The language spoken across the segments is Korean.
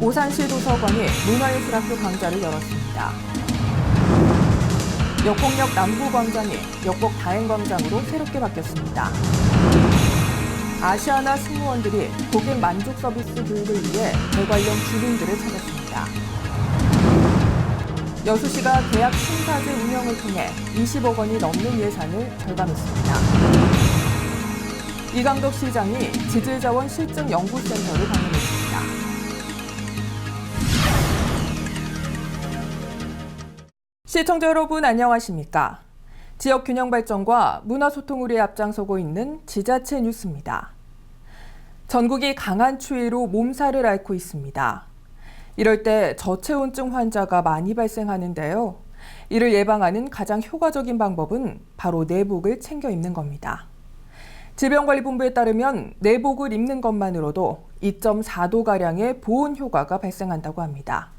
오산시 도서관이 문화예술학교 강좌를 열었습니다. 역곡역 남부광장이 역곡 다행광장으로 새롭게 바뀌었습니다. 아시아나 승무원들이 고객 만족 서비스 교육을 위해 대관령 주민들을 찾았습니다. 여수시가 계약 심사제 운영을 통해 20억 원이 넘는 예산을 절감했습니다. 이강덕 시장이 지질자원 실증 연구센터를 방문했습니다. 시청자 여러분 안녕하십니까? 지역 균형 발전과 문화 소통을 위해 앞장서고 있는 지자체 뉴스입니다. 전국이 강한 추위로 몸살을 앓고 있습니다. 이럴 때 저체온증 환자가 많이 발생하는데요. 이를 예방하는 가장 효과적인 방법은 바로 내복을 챙겨 입는 겁니다. 질병관리본부에 따르면 내복을 입는 것만으로도 2.4도가량의 보온 효과가 발생한다고 합니다.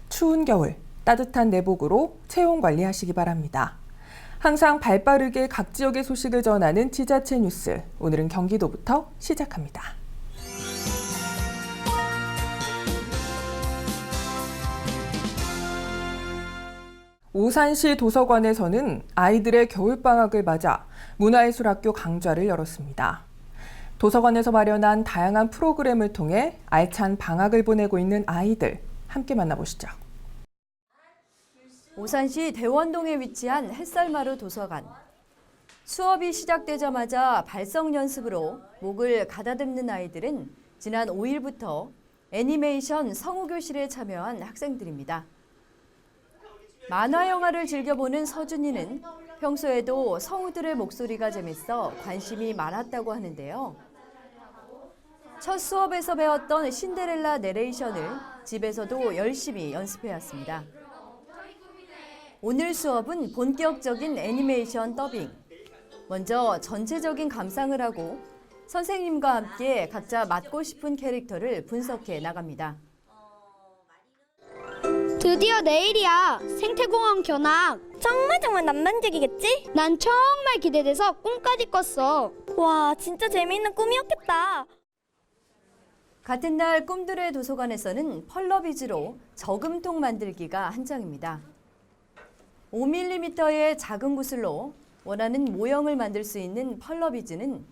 추운 겨울, 따뜻한 내복으로 체온 관리하시기 바랍니다. 항상 발빠르게 각 지역의 소식을 전하는 지자체 뉴스, 오늘은 경기도부터 시작합니다. 오산시 도서관에서는 아이들의 겨울방학을 맞아 문화예술학교 강좌를 열었습니다. 도서관에서 마련한 다양한 프로그램을 통해 알찬 방학을 보내고 있는 아이들, 함께 만나보시죠. 오산시 대원동에 위치한 햇살마루 도서관. 수업이 시작되자마자 발성 연습으로 목을 가다듬는 아이들은 지난 5일부터 애니메이션 성우교실에 참여한 학생들입니다. 만화 영화를 즐겨보는 서준이는 평소에도 성우들의 목소리가 재밌어 관심이 많았다고 하는데요. 첫 수업에서 배웠던 신데렐라 내레이션을 집에서도 열심히 연습해왔습니다. 오늘 수업은 본격적인 애니메이션 더빙. 먼저 전체적인 감상을 하고 선생님과 함께 각자 맡고 싶은 캐릭터를 분석해 나갑니다. 드디어 내일이야. 생태공원 견학. 정말 낭만적이겠지? 난 정말 기대돼서 꿈까지 꿨어. 와, 진짜 재미있는 꿈이었겠다. 같은 날 꿈들의 도서관에서는 펄러비즈로 저금통 만들기가 한창입니다. 5mm의 작은 구슬로 원하는 모형을 만들 수 있는 펄러비즈는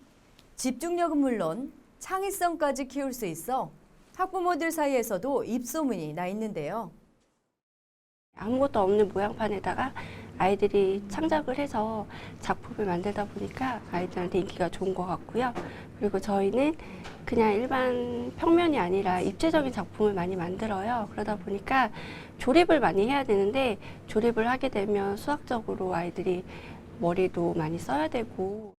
집중력은 물론 창의성까지 키울 수 있어 학부모들 사이에서도 입소문이 나 있는데요. 아무것도 없는 모양판에다가 아이들이 창작을 해서 작품을 만들다 보니까 아이들한테 인기가 좋은 것 같고요. 그리고 저희는 그냥 일반 평면이 아니라 입체적인 작품을 많이 만들어요. 그러다 보니까 조립을 많이 해야 되는데 조립을 하게 되면 수학적으로 아이들이 머리도 많이 써야 되고.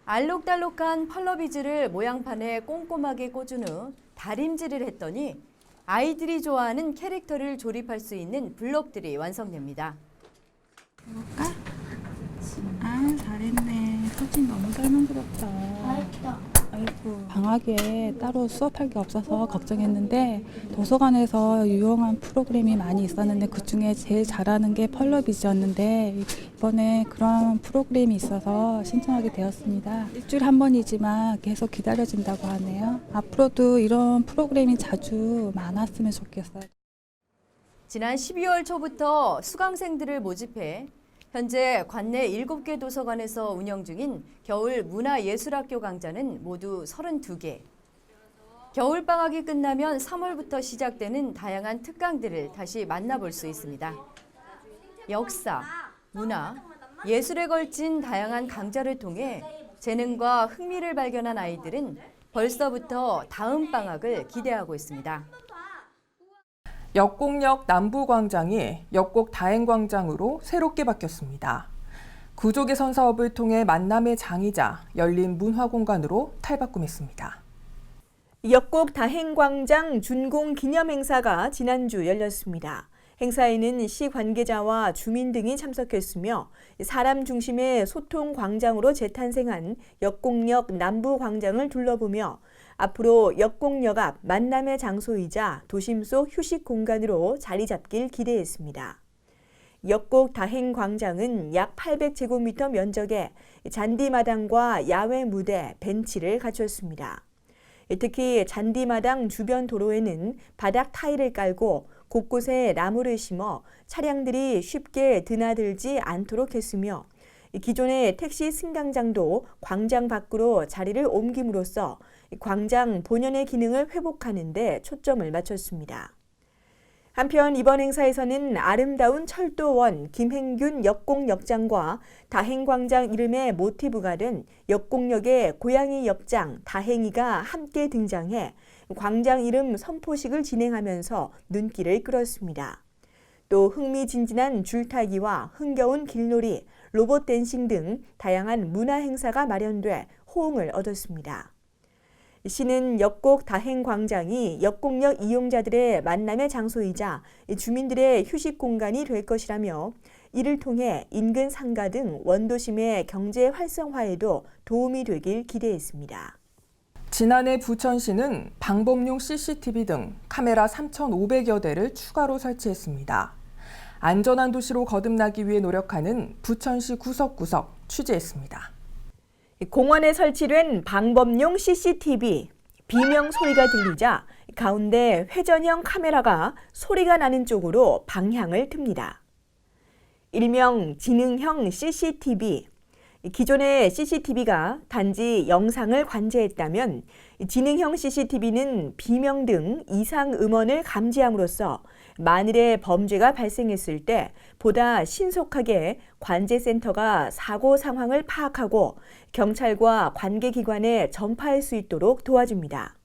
알록달록한 펄러비즈를 모양판에 꼼꼼하게 꽂은 후 다림질을 했더니 아이들이 좋아하는 캐릭터를 조립할 수 있는 블록들이 완성됩니다. 해볼까? 아, 잘했네. 사진 너무 설명스럽다. 아이고. 방학에 따로 수업할 게 없어서 걱정했는데 도서관에서 유용한 프로그램이 많이 있었는데 그중에 제일 잘하는 게 펄러비즈였는데 이번에 그런 프로그램이 있어서 신청하게 되었습니다. 일주일에 한 번이지만 계속 기다려진다고 하네요. 앞으로도 이런 프로그램이 자주 많았으면 좋겠어요. 지난 12월 초부터 수강생들을 모집해 현재 관내 7개 도서관에서 운영 중인 겨울 문화예술학교 강좌는 모두 32개. 겨울방학이 끝나면 3월부터 시작되는 다양한 특강들을 다시 만나볼 수 있습니다. 역사, 문화, 예술에 걸친 다양한 강좌를 통해 재능과 흥미를 발견한 아이들은 벌써부터 다음 방학을 기대하고 있습니다. 역곡역 남부광장이 역곡 다행광장으로 새롭게 바뀌었습니다. 구조 개선 사업을 통해 만남의 장이자 열린 문화공간으로 탈바꿈했습니다. 역곡 다행광장 준공 기념 행사가 지난주 열렸습니다. 행사에는 시 관계자와 주민 등이 참석했으며 사람 중심의 소통 광장으로 재탄생한 역곡역 남부광장을 둘러보며 앞으로 역곡역 앞 만남의 장소이자 도심 속 휴식 공간으로 자리 잡길 기대했습니다. 역곡 다행광장은 약 800제곱미터 면적에 잔디마당과 야외 무대, 벤치를 갖췄습니다. 특히 잔디마당 주변 도로에는 바닥 타일을 깔고 곳곳에 나무를 심어 차량들이 쉽게 드나들지 않도록 했으며 기존의 택시 승강장도 광장 밖으로 자리를 옮김으로써 광장 본연의 기능을 회복하는 데 초점을 맞췄습니다. 한편 이번 행사에서는 아름다운 철도원 김행균 역공역장과 다행광장 이름의 모티브가 된 역공역의 고양이 역장 다행이가 함께 등장해 광장 이름 선포식을 진행하면서 눈길을 끌었습니다. 또 흥미진진한 줄타기와 흥겨운 길놀이, 로봇 댄싱 등 다양한 문화 행사가 마련돼 호응을 얻었습니다. 시는 역곡 다행광장이 역곡역 이용자들의 만남의 장소이자 주민들의 휴식 공간이 될 것이라며 이를 통해 인근 상가 등 원도심의 경제 활성화에도 도움이 되길 기대했습니다. 지난해 부천시는 방범용 CCTV 등 카메라 3,500여 대를 추가로 설치했습니다. 안전한 도시로 거듭나기 위해 노력하는 부천시 구석구석 취재했습니다. 공원에 설치된 방범용 CCTV, 비명 소리가 들리자 가운데 회전형 카메라가 소리가 나는 쪽으로 방향을 틉니다. 일명 지능형 CCTV, 기존의 CCTV가 단지 영상을 관제했다면 지능형 CCTV는 비명 등 이상 음원을 감지함으로써 만일의 범죄가 발생했을 때 보다 신속하게 관제센터가 사고 상황을 파악하고 경찰과 관계기관에 전파할 수 있도록 도와줍니다.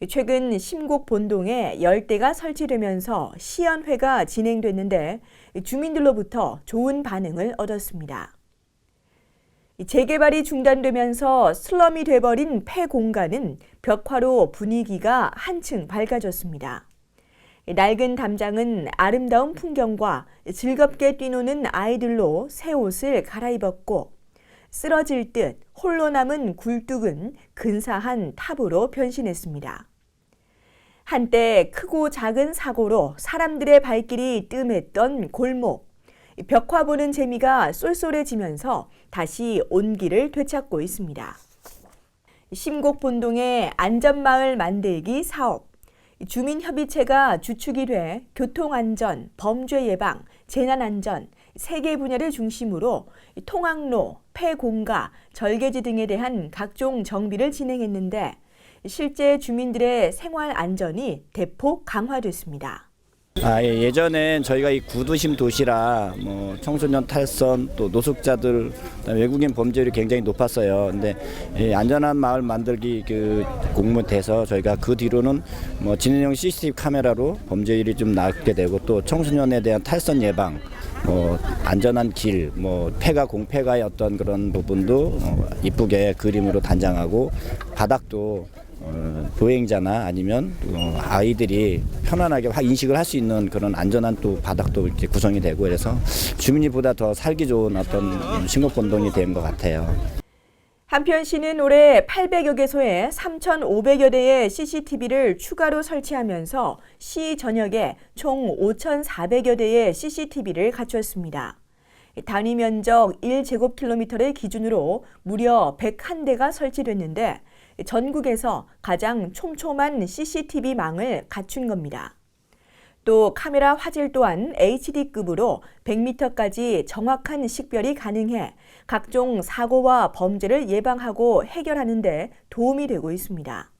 최근 심곡 본동에 10대가 설치되면서 시연회가 진행됐는데 주민들로부터 좋은 반응을 얻었습니다. 재개발이 중단되면서 슬럼이 돼버린 폐공간은 벽화로 분위기가 한층 밝아졌습니다. 낡은 담장은 아름다운 풍경과 즐겁게 뛰노는 아이들로 새 옷을 갈아입었고 쓰러질 듯 홀로 남은 굴뚝은 근사한 탑으로 변신했습니다. 한때 크고 작은 사고로 사람들의 발길이 뜸했던 골목, 벽화 보는 재미가 쏠쏠해지면서 다시 온기를 되찾고 있습니다. 심곡본동의 안전마을 만들기 사업, 주민협의체가 주축이 돼 교통안전, 범죄 예방, 재난안전, 3개 분야를 중심으로 통학로, 폐공가, 절개지 등에 대한 각종 정비를 진행했는데 실제 주민들의 생활 안전이 대폭 강화됐습니다. 예전엔 저희가 이 구도심 도시라 청소년 탈선 또 노숙자들 외국인 범죄율이 굉장히 높았어요. 근데 안전한 마을 만들기 공모에 돼서 저희가 그 뒤로는 지능형 CCTV 카메라로 범죄율이 좀 낮게 되고 또 청소년에 대한 탈선 예방, 안전한 길, 폐가 공폐가의 어떤 그런 부분도 이쁘게 그림으로 단장하고 바닥도 보행자나 아니면 아이들이 편안하게 인식을 할 수 있는 그런 안전한 또 바닥도 이렇게 구성이 되고 그래서 주민이 보다 더 살기 좋은 어떤 심곡본동이 된 것 같아요. 한편 시는 올해 800여 개소에 3,500여 대의 CCTV를 추가로 설치하면서 시 전역에 총 5,400여 대의 CCTV를 갖췄습니다. 단위 면적 1제곱킬로미터를 기준으로 무려 101대가 설치됐는데 전국에서 가장 촘촘한 CCTV망을 갖춘 겁니다. 또 카메라 화질 또한 HD급으로 100m까지 정확한 식별이 가능해 각종 사고와 범죄를 예방하고 해결하는 데 도움이 되고 있습니다.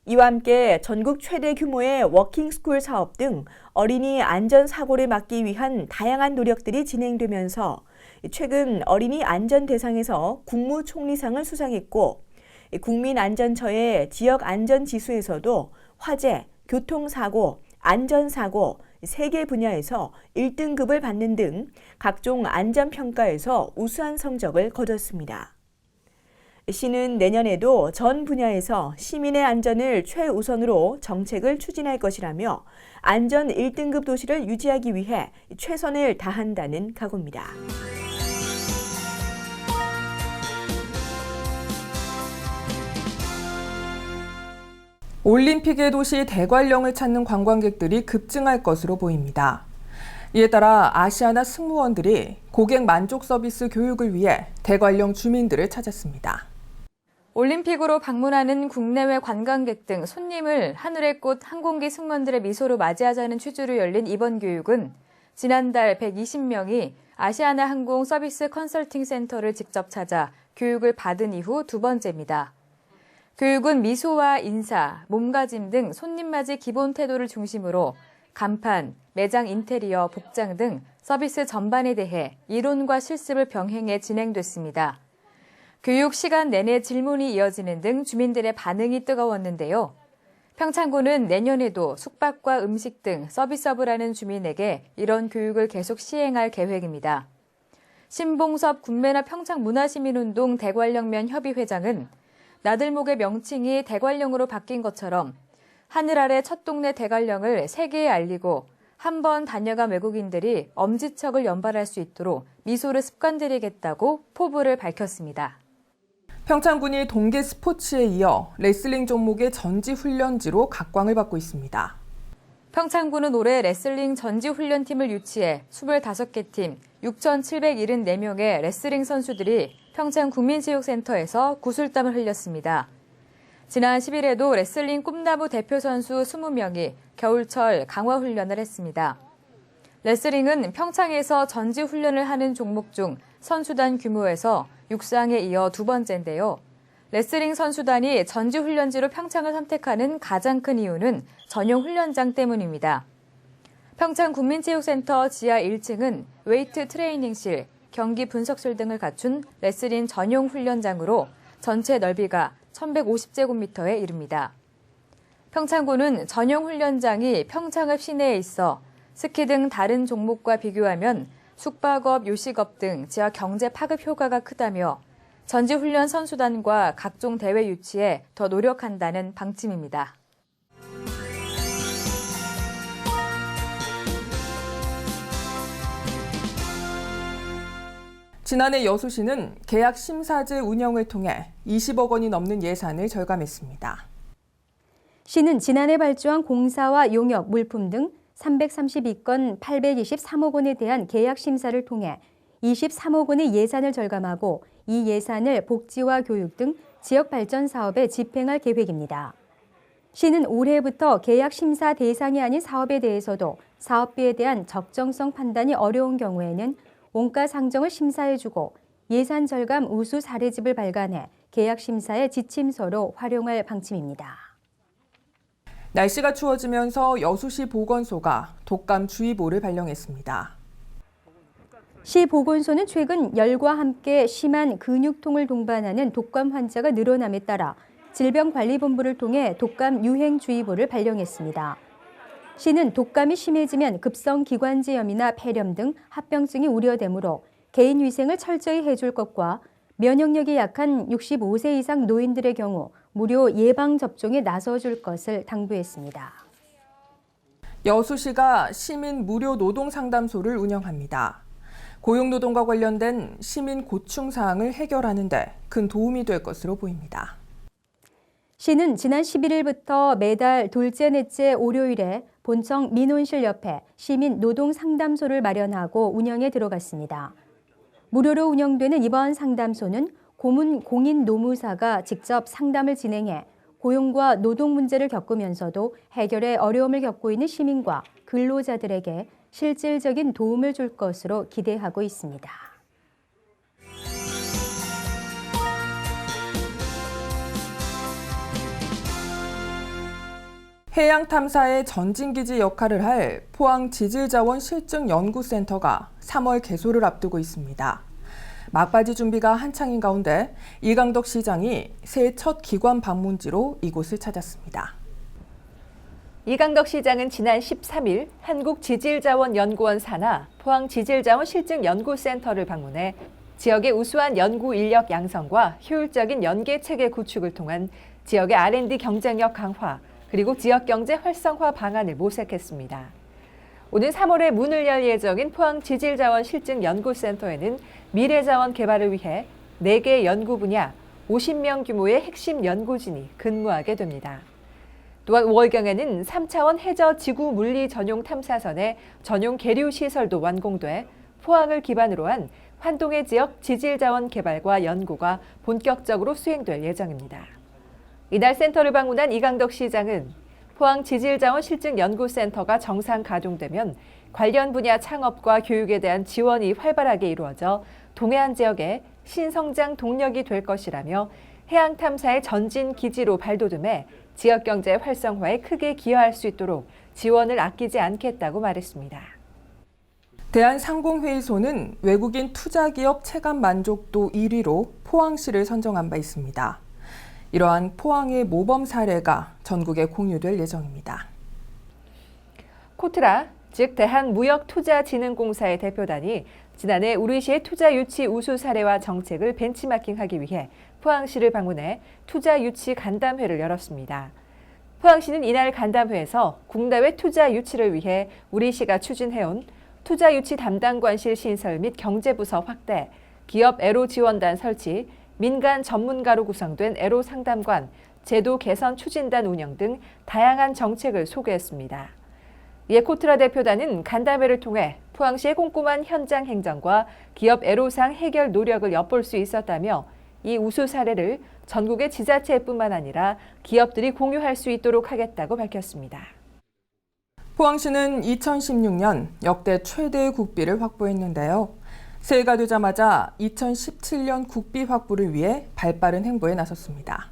이와 함께 전국 최대 규모의 워킹스쿨 사업 등 어린이 안전사고를 막기 위한 다양한 노력들이 진행되면서 최근 어린이 안전대상에서 국무총리상을 수상했고 국민안전처의 지역안전지수에서도 화재, 교통사고, 안전사고 3개 분야에서 1등급을 받는 등 각종 안전평가에서 우수한 성적을 거뒀습니다. 시는 내년에도 전 분야에서 시민의 안전을 최우선으로 정책을 추진할 것이라며 안전 1등급 도시를 유지하기 위해 최선을 다한다는 각오입니다. 올림픽의 도시 대관령을 찾는 관광객들이 급증할 것으로 보입니다. 이에 따라 아시아나 승무원들이 고객 만족 서비스 교육을 위해 대관령 주민들을 찾았습니다. 올림픽으로 방문하는 국내외 관광객 등 손님을 하늘의 꽃 항공기 승무원들의 미소로 맞이하자는 취지로 열린 이번 교육은 지난달 120명이 아시아나 항공 서비스 컨설팅 센터를 직접 찾아 교육을 받은 이후 두 번째입니다. 교육은 미소와 인사, 몸가짐 등 손님 맞이 기본 태도를 중심으로 간판, 매장 인테리어, 복장 등 서비스 전반에 대해 이론과 실습을 병행해 진행됐습니다. 교육 시간 내내 질문이 이어지는 등 주민들의 반응이 뜨거웠는데요. 평창군은 내년에도 숙박과 음식 등 서비스업을 하는 주민에게 이런 교육을 계속 시행할 계획입니다. 신봉섭 군매나 평창문화시민운동 대관령면 협의회장은 나들목의 명칭이 대관령으로 바뀐 것처럼 하늘 아래 첫 동네 대관령을 세계에 알리고 한 번 다녀간 외국인들이 엄지척을 연발할 수 있도록 미소를 습관들이겠다고 포부를 밝혔습니다. 평창군이 동계 스포츠에 이어 레슬링 종목의 전지훈련지로 각광을 받고 있습니다. 평창군은 올해 레슬링 전지훈련팀을 유치해 25개 팀 6,774명의 레슬링 선수들이 평창국민체육센터에서 구슬땀을 흘렸습니다. 지난 10일에도 레슬링 꿈나무 대표 선수 20명이 겨울철 강화훈련을 했습니다. 레슬링은 평창에서 전지훈련을 하는 종목 중 선수단 규모에서 육상에 이어 두 번째인데요. 레슬링 선수단이 전지훈련지로 평창을 선택하는 가장 큰 이유는 전용 훈련장 때문입니다. 평창국민체육센터 지하 1층은 웨이트 트레이닝실, 경기 분석실 등을 갖춘 레슬링 전용 훈련장으로 전체 넓이가 1,150제곱미터에 이릅니다. 평창군은 전용 훈련장이 평창읍 시내에 있어 스키 등 다른 종목과 비교하면 숙박업, 요식업 등 지역 경제 파급 효과가 크다며 전지훈련 선수단과 각종 대회 유치에 더 노력한다는 방침입니다. 지난해 여수시는 계약 심사제 운영을 통해 20억 원이 넘는 예산을 절감했습니다. 시는 지난해 발주한 공사와 용역, 물품 등 332건 823억 원에 대한 계약 심사를 통해 23억 원의 예산을 절감하고 이 예산을 복지와 교육 등 지역 발전 사업에 집행할 계획입니다. 시는 올해부터 계약 심사 대상이 아닌 사업에 대해서도 사업비에 대한 적정성 판단이 어려운 경우에는 원가 상정을 심사해주고 예산 절감 우수 사례집을 발간해 계약 심사의 지침서로 활용할 방침입니다. 날씨가 추워지면서 여수시 보건소가 독감주의보를 발령했습니다. 시 보건소는 최근 열과 함께 심한 근육통을 동반하는 독감 환자가 늘어남에 따라 질병관리본부를 통해 독감 유행주의보를 발령했습니다. 시는 독감이 심해지면 급성기관지염이나 폐렴 등 합병증이 우려되므로 개인위생을 철저히 해줄 것과 면역력이 약한 65세 이상 노인들의 경우 무료 예방접종에 나서줄 것을 당부했습니다. 여수시가 시민 무료 노동상담소를 운영합니다. 고용노동과 관련된 시민 고충 사항을 해결하는 데 큰 도움이 될 것으로 보입니다. 시는 지난 11일부터 매달 둘째, 넷째 월요일에 본청 민원실 옆에 시민 노동 상담소를 마련하고 운영에 들어갔습니다. 무료로 운영되는 이번 상담소는 고문 공인 노무사가 직접 상담을 진행해 고용과 노동 문제를 겪으면서도 해결에 어려움을 겪고 있는 시민과 근로자들에게 실질적인 도움을 줄 것으로 기대하고 있습니다. 해양탐사의 전진기지 역할을 할 포항지질자원실증연구센터가 3월 개소를 앞두고 있습니다. 막바지 준비가 한창인 가운데 이강덕 시장이 새해 첫 기관 방문지로 이곳을 찾았습니다. 이강덕 시장은 지난 13일 한국지질자원연구원 산하 포항지질자원실증연구센터를 방문해 지역의 우수한 연구 인력 양성과 효율적인 연계체계 구축을 통한 지역의 R&D 경쟁력 강화, 그리고 지역경제 활성화 방안을 모색했습니다. 오는 3월에 문을 열 예정인 포항지질자원실증연구센터에는 미래자원 개발을 위해 4개 연구 분야 50명 규모의 핵심 연구진이 근무하게 됩니다. 또한 5월경에는 3차원 해저 지구 물리 전용 탐사선의 전용 계류 시설도 완공돼 포항을 기반으로 한 환동의 지역 지질자원 개발과 연구가 본격적으로 수행될 예정입니다. 이날 센터를 방문한 이강덕 시장은 포항 지질자원실증연구센터가 정상 가동되면 관련 분야 창업과 교육에 대한 지원이 활발하게 이루어져 동해안 지역의 신성장 동력이 될 것이라며 해양 탐사의 전진 기지로 발돋움해 지역 경제 활성화에 크게 기여할 수 있도록 지원을 아끼지 않겠다고 말했습니다. 대한상공회의소는 외국인 투자기업 체감 만족도 1위로 포항시를 선정한 바 있습니다. 이러한 포항의 모범 사례가 전국에 공유될 예정입니다. 코트라, 즉 대한무역투자진흥공사의 대표단이 지난해 우리시의 투자 유치 우수 사례와 정책을 벤치마킹하기 위해 포항시를 방문해 투자 유치 간담회를 열었습니다. 포항시는 이날 간담회에서 국내외 투자 유치를 위해 우리시가 추진해온 투자 유치 담당관실 신설 및 경제부서 확대, 기업 애로 지원단 설치, 민간 전문가로 구성된 애로 상담관, 제도 개선 추진단 운영 등 다양한 정책을 소개했습니다. 이에 코트라 대표단은 간담회를 통해 포항시의 꼼꼼한 현장 행정과 기업 애로사항 해결 노력을 엿볼 수 있었다며 이 우수 사례를 전국의 지자체뿐만 아니라 기업들이 공유할 수 있도록 하겠다고 밝혔습니다. 포항시는 2016년 역대 최대의 국비를 확보했는데요. 새해가 되자마자 2017년 국비 확보를 위해 발빠른 행보에 나섰습니다.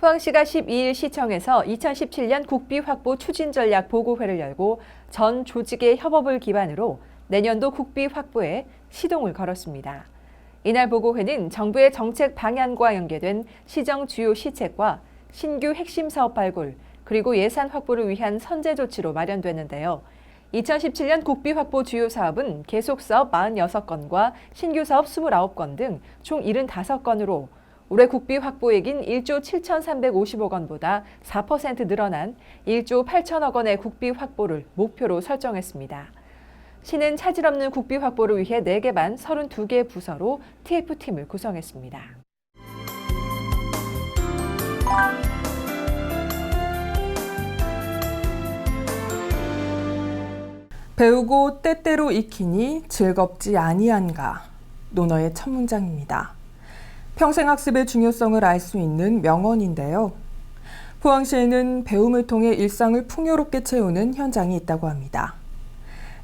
포항시가 12일 시청에서 2017년 국비 확보 추진 전략 보고회를 열고 전 조직의 협업을 기반으로 내년도 국비 확보에 시동을 걸었습니다. 이날 보고회는 정부의 정책 방향과 연계된 시정 주요 시책과 신규 핵심 사업 발굴, 그리고 예산 확보를 위한 선제 조치로 마련됐는데요. 2017년 국비 확보 주요 사업은 계속 사업 46건과 신규 사업 29건 등 총 75건으로 올해 국비 확보액인 1조 7,355억 원보다 4% 늘어난 1조 8천억 원의 국비 확보를 목표로 설정했습니다. 시는 차질 없는 국비 확보를 위해 4개 반 32개 부서로 TF팀을 구성했습니다. 배우고 때때로 익히니 즐겁지 아니한가. 논어의 첫 문장입니다. 평생학습의 중요성을 알 수 있는 명언인데요. 포항시에는 배움을 통해 일상을 풍요롭게 채우는 현장이 있다고 합니다.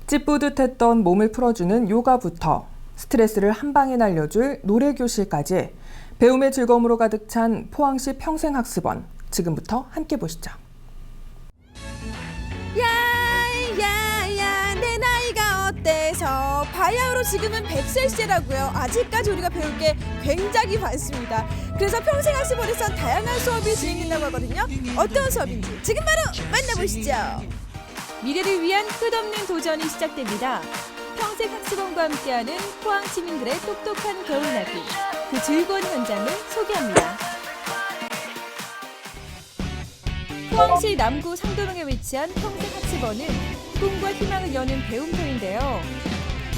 찌뿌듯했던 몸을 풀어주는 요가부터 스트레스를 한 방에 날려줄 노래교실까지 배움의 즐거움으로 가득 찬 포항시 평생학습원. 지금부터 함께 보시죠. 야야야 내 나이가 어때서 바야흐로 지금은 100세라고요. 아직까지 우리가 배울 게 굉장히 많습니다. 그래서 평생학습원에선 다양한 수업이 진행된다고 하거든요. 어떤 수업인지 지금 바로 만나보시죠. 미래를 위한 끝없는 도전이 시작됩니다. 평생학습원과 함께하는 포항 시민들의 똑똑한 겨울나기, 그 즐거운 현장을 소개합니다. 포항시 남구 상도동에 위치한 평생학습원은 꿈과 희망을 여는 배움터인데요.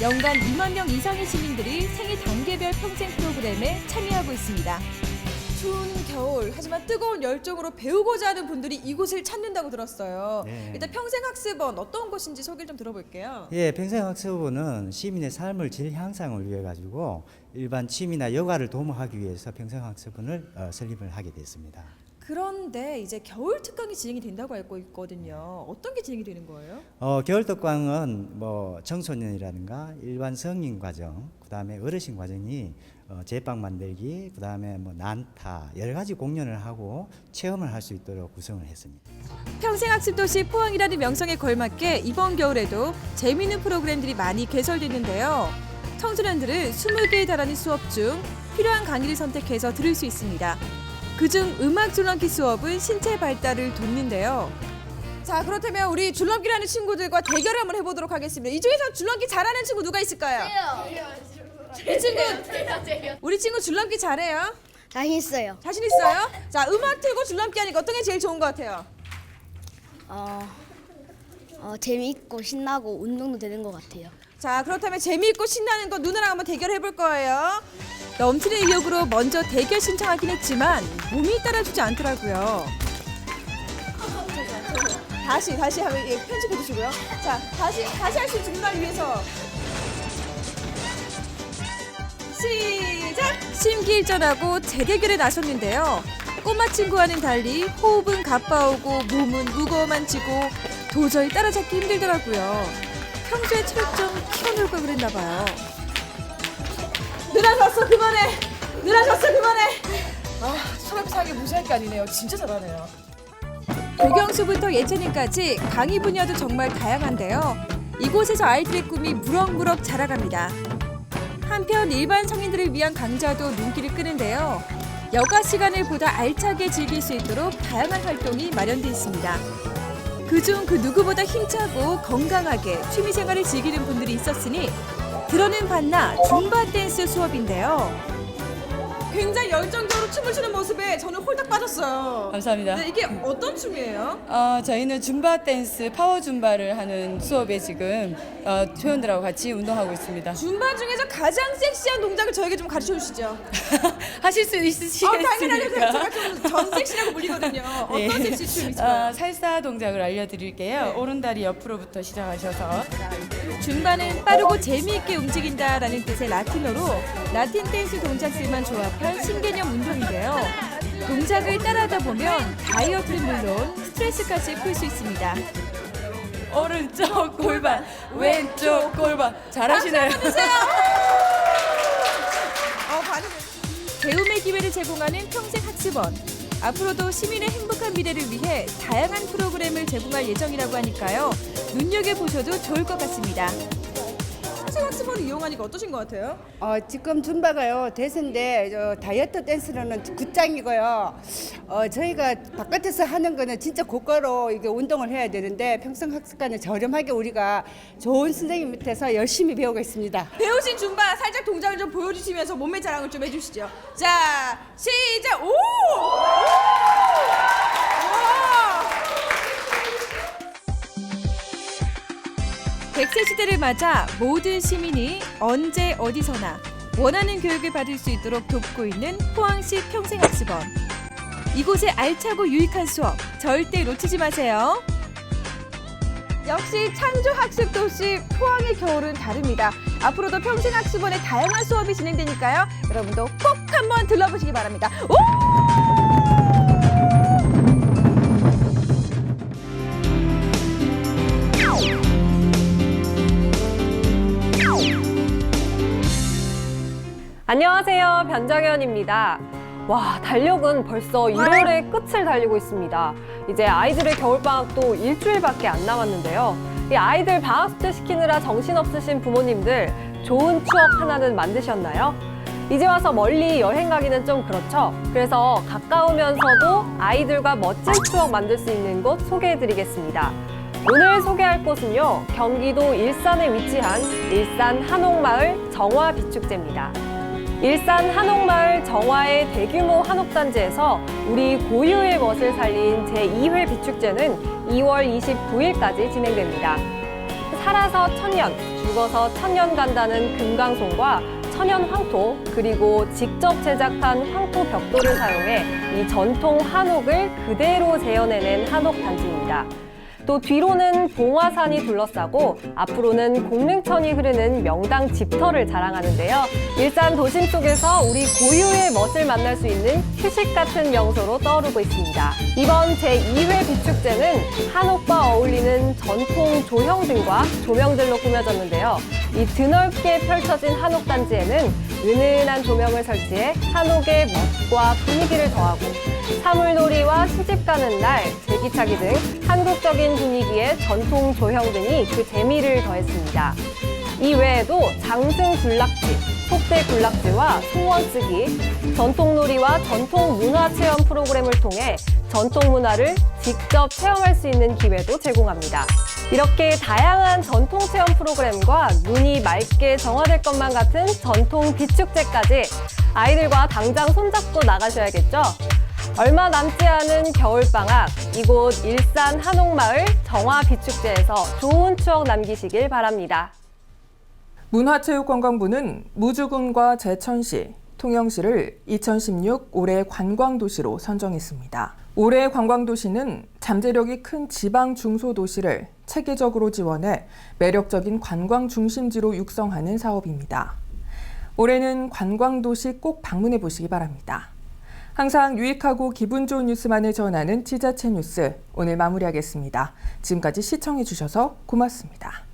연간 2만 명 이상의 시민들이 생애 단계별 평생 프로그램에 참여하고 있습니다. 추운 겨울, 하지만 뜨거운 열정으로 배우고자 하는 분들이 이곳을 찾는다고 들었어요. 네. 일단 평생학습원 어떤 곳인지 소개를 좀 들어볼게요. 예, 평생학습원은 시민의 삶을 질 향상을 위해 가지고 일반 취미나 여가를 도모하기 위해서 평생학습원을 설립을 하게 됐습니다. 그런데 이제 겨울 특강이 진행이 된다고 알고 있거든요. 어떤 게 진행이 되는 거예요? 겨울 특강은 뭐 청소년이라든가 일반 성인 과정, 그다음에 어르신 과정이 제빵 만들기, 그다음에 뭐 난타 여러 가지 공연을 하고 체험을 할 수 있도록 구성을 했습니다. 평생학습도시 포항이라는 명성에 걸맞게 이번 겨울에도 재미있는 프로그램들이 많이 개설됐는데요. 청소년들은 20개에 달하는 수업 중 필요한 강의를 선택해서 들을 수 있습니다. 그중 음악 줄넘기 수업은 신체 발달을 돕는데요. 자, 그렇다면 우리 줄넘기를 하는 친구들과 대결을 한번 해보도록 하겠습니다. 이 중에서 줄넘기 잘하는 친구 누가 있을까요? 우리 친구 줄넘기 잘해요? 자신 있어요. 자신 있어요? 자, 음악 틀고 줄넘기 하니까 어떤 게 제일 좋은 것 같아요? 재미있고 신나고 운동도 되는 것 같아요. 자, 그렇다면 재미있고 신나는 거 누나랑 한번 대결해 볼 거예요. 넘치는 의욕으로 먼저 대결 신청하긴 했지만 몸이 따라주지 않더라고요. 다시 하면 편집해 주시고요. 자, 다시 할 수 있는 누나를 위해서. 시작! 심기일전하고 재대결에 나섰는데요. 꼬마 친구와는 달리 호흡은 가빠오고 몸은 무거워만 지고 도저히 따라잡기 힘들더라고요. 평소에 체력 좀 키워놓을 걸 그랬나 봐요. 늘어졌어 그만해! 늘어졌어 그만해! 아, 소력사하게 무시할 게 아니네요. 진짜 잘하네요. 도경수부터 예체능까지 강의 분야도 정말 다양한데요. 이곳에서 아이들의 꿈이 무럭무럭 자라갑니다. 한편 일반 성인들을 위한 강좌도 눈길을 끄는데요. 여가 시간을 보다 알차게 즐길 수 있도록 다양한 활동이 마련되어 있습니다. 그중 그 누구보다 힘차고 건강하게 취미생활을 즐기는 분들이 있었으니 들어는 봤나 줌바 댄스 수업인데요. 굉장히 열정적으로 춤을 추는 모습에 저는 홀딱 빠졌어요. 감사합니다. 네, 이게 어떤 춤이에요? 저희는 줌바 댄스, 파워 줌바를 하는 수업에 지금 회원들하고 같이 운동하고 있습니다. 줌바 중에서 가장 섹시한 동작을 저에게 좀 가르쳐 주시죠. 하실 수 있으시겠습니까? 당연하죠. 제가 좀 전 섹시라고 불리거든요. 어떤 예. 섹시 춤이 있어요? 살사 동작을 알려드릴게요. 오른다리 옆으로부터 시작하셔서 줌바는 빠르고 재미있게 움직인다라는 뜻의 라틴어로 라틴 댄스 동작들만 조합한 신개념 운동인데요. 동작을 따라하다 보면 다이어트는 물론 스트레스까지 풀 수 있습니다. 오른쪽 골반, 왼쪽 골반. 잘하시네요. 배움의 기회를 제공하는 평생학습원. 앞으로도 시민의 행복한 미래를 위해 다양한 프로그램을 제공할 예정이라고 하니까요. 눈여겨보셔도 좋을 것 같습니다. 평생학습원을 이용하니까 어떠신 것 같아요? 지금 줌바가요 대세인데 다이어트 댄스로는 굿장이고요. 저희가 바깥에서 하는 거는 진짜 고가로 이게 운동을 해야 되는데 평생학습관은 저렴하게 우리가 좋은 선생님 밑에서 열심히 배우고 있습니다. 배우신 줌바 살짝 동작을 좀 보여주시면서 몸매 자랑을 좀 해주시죠. 자, 시작! 오! 와! 100세 시대를 맞아 모든 시민이 언제 어디서나 원하는 교육을 받을 수 있도록 돕고 있는 포항시 평생학습원. 이곳의 알차고 유익한 수업 절대 놓치지 마세요. 역시 창조학습 도시 포항의 겨울은 다릅니다. 앞으로도 평생학습원의 다양한 수업이 진행되니까요. 여러분도 꼭 한번 들러보시기 바랍니다. 오! 안녕하세요. 변정현입니다. 와, 달력은 벌써 1월의 끝을 달리고 있습니다. 이제 아이들의 겨울방학도 일주일밖에 안 남았는데요. 이 아이들 방학 숙제 시키느라 정신없으신 부모님들 좋은 추억 하나는 만드셨나요? 이제 와서 멀리 여행 가기는 좀 그렇죠. 그래서 가까우면서도 아이들과 멋진 추억 만들 수 있는 곳 소개해드리겠습니다. 오늘 소개할 곳은요, 경기도 일산에 위치한 일산 한옥마을 정화비축제입니다. 일산 한옥마을 정화의 대규모 한옥단지에서 우리 고유의 멋을 살린 제2회 비축제는 2월 29일까지 진행됩니다. 살아서 천년, 죽어서 천년 간다는 금강송과 천연 황토, 그리고 직접 제작한 황토 벽돌을 사용해 이 전통 한옥을 그대로 재현해낸 한옥단지입니다. 또 뒤로는 봉화산이 둘러싸고 앞으로는 공릉천이 흐르는 명당 집터를 자랑하는데요. 일산 도심 속에서 우리 고유의 멋을 만날 수 있는 휴식 같은 명소로 떠오르고 있습니다. 이번 제2회 비축제는 한옥과 어울리는 전통 조형등과 조명들로 꾸며졌는데요. 이 드넓게 펼쳐진 한옥단지에는 은은한 조명을 설치해 한옥의 멋과 분위기를 더하고 사물놀이와 시집 가는 날, 제기차기 등 한국적인 분위기의 전통 조형 등이 그 재미를 더했습니다. 이 외에도 장승 굴락지, 속대 굴락지와 소원 쓰기, 전통놀이와 전통 문화 체험 프로그램을 통해 전통 문화를 직접 체험할 수 있는 기회도 제공합니다. 이렇게 다양한 전통 체험 프로그램과 눈이 맑게 정화될 것만 같은 전통 비축제까지 아이들과 당장 손잡고 나가셔야겠죠? 얼마 남지 않은 겨울방학, 이곳 일산 한옥마을 정화비축제에서 좋은 추억 남기시길 바랍니다. 문화체육관광부는 무주군과 제천시, 통영시를 2016 올해 관광도시로 선정했습니다. 올해 관광도시는 잠재력이 큰 지방 중소도시를 체계적으로 지원해 매력적인 관광 중심지로 육성하는 사업입니다. 올해는 관광도시 꼭 방문해 보시기 바랍니다. 항상 유익하고 기분 좋은 뉴스만을 전하는 지자체 뉴스, 오늘 마무리하겠습니다. 지금까지 시청해 주셔서 고맙습니다.